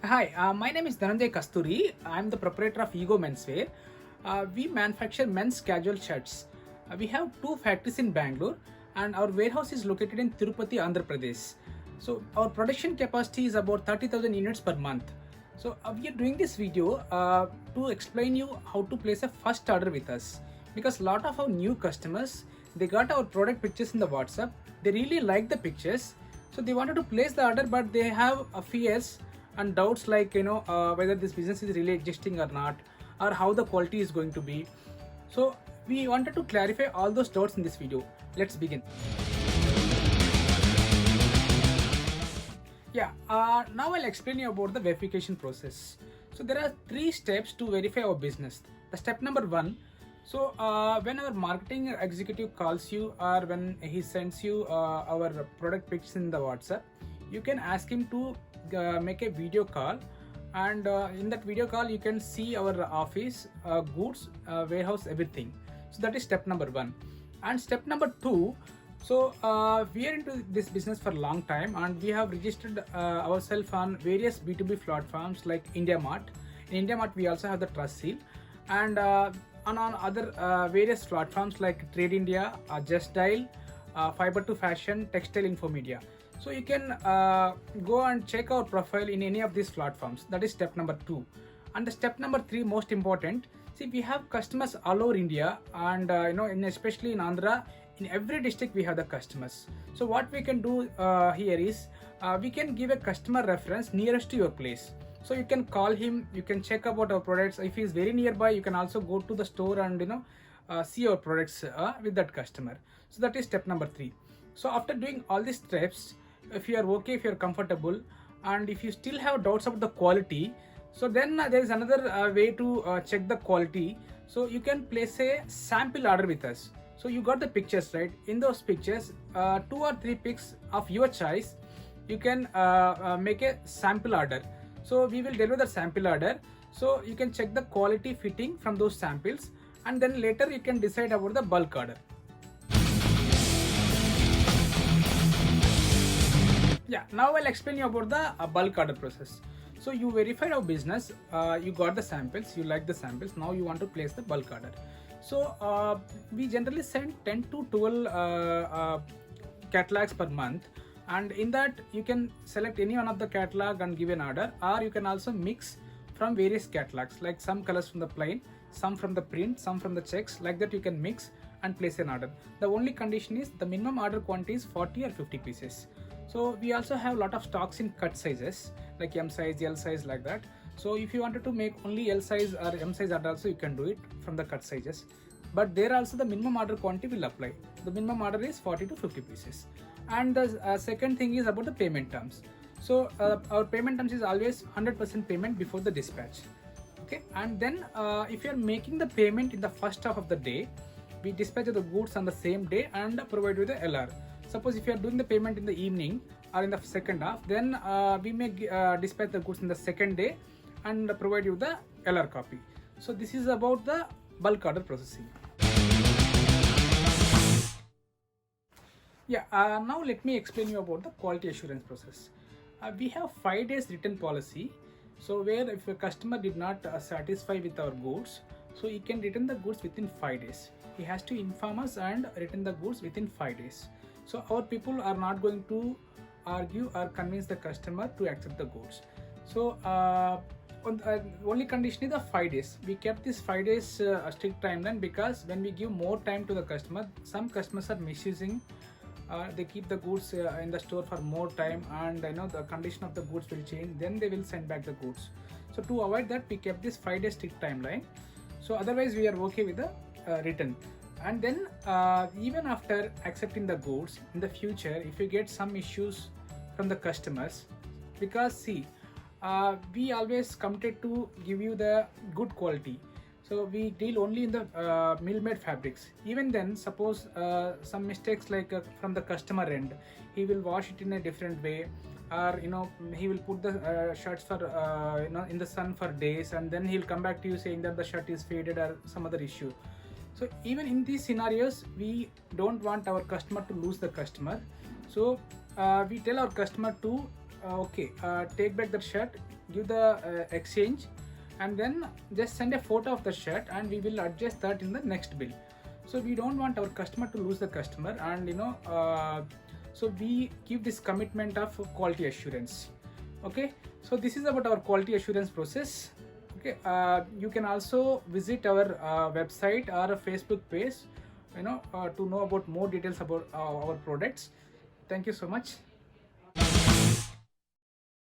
Hi, my name is Dhananjay Kasturi. I'm the proprietor of Ego Menswear. We manufacture men's casual shirts. We have two factories in Bangalore, and our warehouse is located in Tirupati, Andhra Pradesh. So our production capacity is about 30,000 units per month. So we are doing this video to explain you how to place a first order with us, because a lot of our new customers, they got our product pictures in the WhatsApp. They really like the pictures, so they wanted to place the order, but they have fears and doubts like whether this business is really existing or not, or how the quality is going to be. So we wanted to clarify all those doubts in this video. Let's begin. Yeah, now I'll explain you about the verification process. So there are three steps to verify our business. The step number one, so when our marketing executive calls you, or when he sends you our product pictures in the WhatsApp, you can ask him to make a video call, and in that video call you can see our office, goods, warehouse, everything. So that is step number one. And step number two, so we are into this business for a long time, and we have registered ourselves on various B2B platforms like IndiaMart. In IndiaMart we also have the trust seal, and on other various platforms like Trade India, Just Dial, Fiber to Fashion, Textile Infomedia. So you can go and check our profile in any of these platforms. That is step number two. And the step number three, most important. See, we have customers all over India, and especially in Andhra, in every district we have the customers. So what we can do here is we can give a customer reference nearest to your place. So you can call him, you can check about our products. If he is very nearby, you can also go to the store and see our products with that customer. So that is step number three. So after doing all these steps, if you are okay, if you are comfortable, and if you still have doubts about the quality, so then there is another way to check the quality. So you can place a sample order with us. So you got the pictures, right? In those pictures, 2 or 3 pics of your choice, you can make a sample order. So we will deliver the sample order, so you can check the quality fitting from those samples, and then later you can decide about the bulk order. Yeah, now I'll explain you about the bulk order process. So you verified our business, you got the samples, you like the samples, now you want to place the bulk order. So we generally send 10 to 12 catalogs per month, and in that you can select any one of the catalog and give an order, or you can also mix from various catalogs, like some colors from the plain, some from the print, some from the checks, like that you can mix and place an order. The only condition is the minimum order quantity is 40 or 50 pieces. So we also have a lot of stocks in cut sizes like M size, L size, like that. So if you wanted to make only L size or M size order also, you can do it from the cut sizes. But there also the minimum order quantity will apply. The minimum order is 40 to 50 pieces. And the second thing is about the payment terms. So our payment terms is always 100% payment before the dispatch. Okay, and then if you are making the payment in the first half of the day, we dispatch the goods on the same day and provide you the LR. Suppose if you are doing the payment in the evening or in the second half, then we may dispatch the goods in the second day and provide you the LR copy. So this is about the bulk order processing. Yeah, now let me explain you about the quality assurance process. We have 5 days written policy. So where if a customer did not satisfy with our goods, so he can return the goods within 5 days. He has to inform us and return the goods within 5 days. So our people are not going to argue or convince the customer to accept the goods. So only condition is the 5 days. We kept this 5 days strict timeline, because when we give more time to the customer, some customers are misusing. They keep the goods in the store for more time, and the condition of the goods will change, then they will send back the goods. So to avoid that, we kept this 5 days strict timeline. So otherwise we are okay with the return. And then even after accepting the goods, in the future if you get some issues from the customers, because see, we always committed to give you the good quality. So we deal only in the mill-made fabrics. Even then, suppose some mistakes like from the customer end, he will wash it in a different way, or he will put the shirts for in the sun for days, and then he'll come back to you saying that the shirt is faded or some other issue. So even in these scenarios, we don't want our customer to lose the customer. So we tell our customer to okay, take back the shirt, give the exchange, and then just send a photo of the shirt, and we will adjust that in the next bill. So we don't want our customer to lose the customer, and so we give this commitment of quality assurance. Okay, so this is about our quality assurance process. Okay, you can also visit our website or a Facebook page, to know about more details about our products. Thank you so much.